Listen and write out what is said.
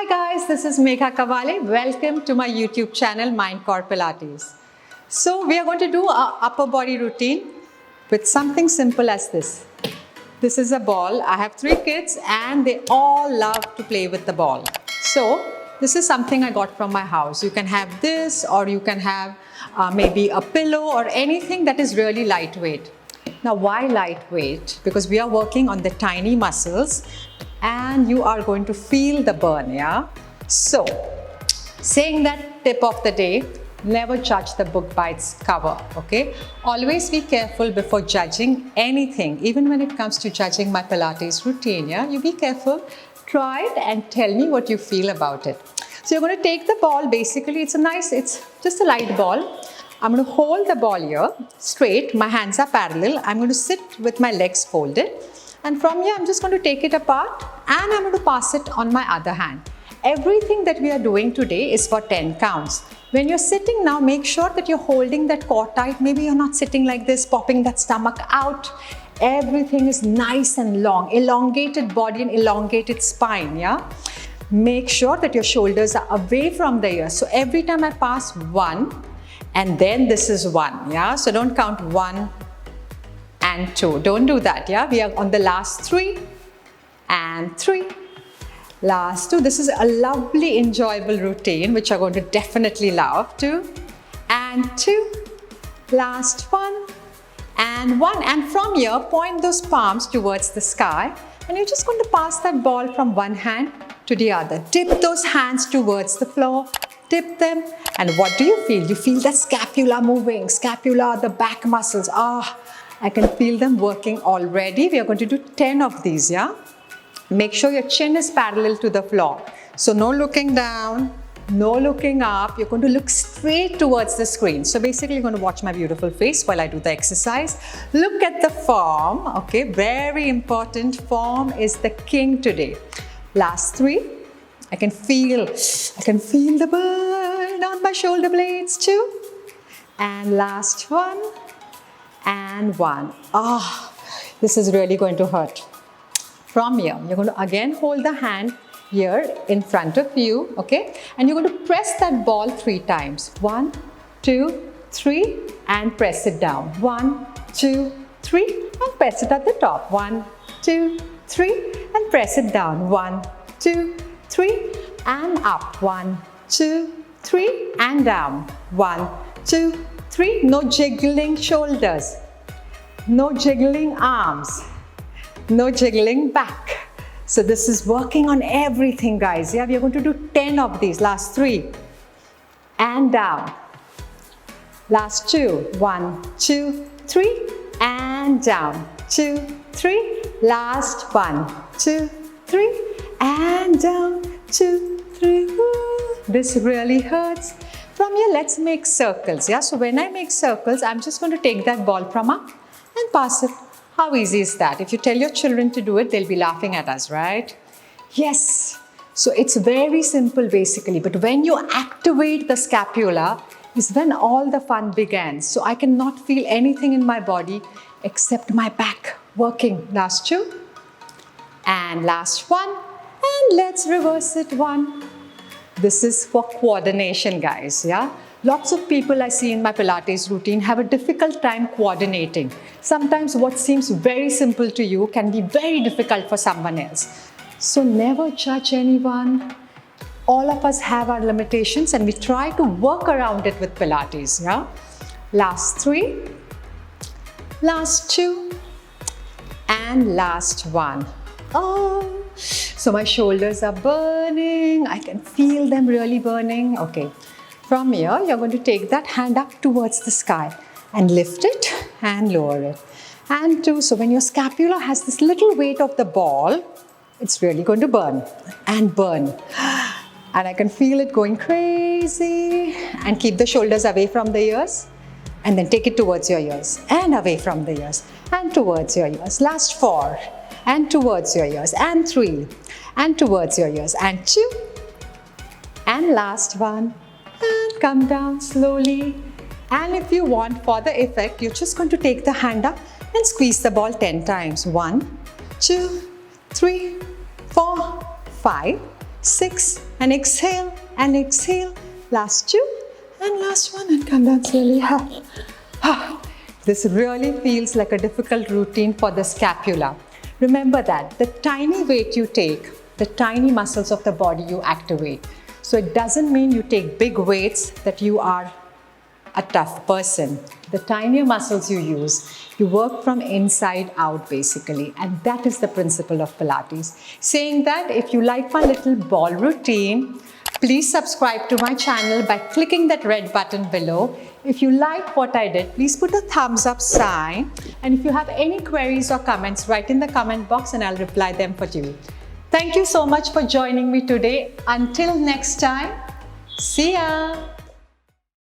Hi guys, this is Megha Kavale. Welcome to my YouTube channel Mindcore Pilates. So we are going to do our upper body routine with something simple as this. This is a ball. I have 3 kids and they all love to play with the ball. So this is something I got from my house. You can have this or you can have maybe a pillow or anything that is really lightweight. Now why lightweight? Because we are working on the tiny muscles and you are going to feel the burn, yeah? So, saying that, tip of the day, never judge the book by its cover, okay? Always be careful before judging anything, even when it comes to judging my Pilates routine, yeah? You be careful, try it and tell me what you feel about it. So you're going to take the ball, basically it's just a light ball. I'm going to hold the ball here, straight, my hands are parallel. I'm going to sit with my legs folded. And from here, I'm just going to take it apart and I'm going to pass it on my other hand. Everything that we are doing today is for 10 counts. When you're sitting now, make sure that you're holding that core tight. Maybe you're not sitting like this, popping that stomach out. Everything is nice and long, elongated body and elongated spine, yeah? Make sure that your shoulders are away from the ears. So every time I pass 1 and then this is 1, yeah? So don't count 1 and 2. Don't do that, yeah? We are on the last 3 and 3. Last 2. This is a lovely, enjoyable routine which you're going to definitely love. 2 and 2. Last 1 and 1. And from here, point those palms towards the sky and you're just going to pass that ball from one hand to the other. Tip those hands towards the floor. Tip them. And what do you feel? You feel the scapula moving. Scapula, the back muscles. I can feel them working already. We are going to do 10 of these, yeah? Make sure your chin is parallel to the floor. So no looking down, no looking up. You're going to look straight towards the screen. So basically you're going to watch my beautiful face while I do the exercise. Look at the form, okay? Very important. Form is the king today. Last 3. I can feel the burn on my shoulder blades too. And last 1. And 1. This is really going to hurt. From here, you're going to again hold the hand here in front of you, okay? And you're going to press that ball 3 times. 1, 2, 3, and press it down. 1, 2, 3, and press it at the top. 1, 2, 3, and press it down. 1, 2, 3, and up. 1, 2, 3, and down. 1, 2, 3, no jiggling shoulders, no jiggling arms, no jiggling back. So this is working on everything, guys. Yeah, we are going to do 10 of these. Last 3 and down. Last 2. 1, 2, 3 and down. 2, 3. Last 1, 2, 3 and down. 2, 3. Woo. This really hurts. From here, let's make circles, yeah? So when I make circles, I'm just going to take that ball from up and pass it. How easy is that? If you tell your children to do it, they'll be laughing at us, right? Yes. So it's very simple basically, but when you activate the scapula is when all the fun begins. So I cannot feel anything in my body except my back working. Last 2 and last 1 and let's reverse it. 1. This is for coordination, guys, yeah? Lots of people I see in my Pilates routine have a difficult time coordinating. Sometimes what seems very simple to you can be very difficult for someone else. So never judge anyone. All of us have our limitations and we try to work around it with Pilates, yeah? Last 3, last 2, and last 1. So my shoulders are burning. I can feel them really burning. Okay. From here, you're going to take that hand up towards the sky and lift it and lower it. And 2. So when your scapula has this little weight of the ball, it's really going to burn and burn. And I can feel it going crazy. And keep the shoulders away from the ears. And then take it towards your ears and away from the ears and towards your ears. Last 4. And towards your ears, and 3, and towards your ears, and 2, and last 1, and come down slowly. And if you want for the effect, you're just going to take the hand up and squeeze the ball 10 times. 1, 2, 3, 4, 5, 6, and exhale, and exhale. Last 2, and last 1, and come down slowly. This really feels like a difficult routine for the scapula. Remember that the tiny weight you take, the tiny muscles of the body you activate. So it doesn't mean you take big weights that you are a tough person. The tinier muscles you use, you work from inside out basically, and that is the principle of Pilates. Saying that, if you like my little ball routine, please subscribe to my channel by clicking that red button below. If you like what I did, please put a thumbs up sign. And if you have any queries or comments, write in the comment box and I'll reply them for you. Thank you so much for joining me today. Until next time, see ya!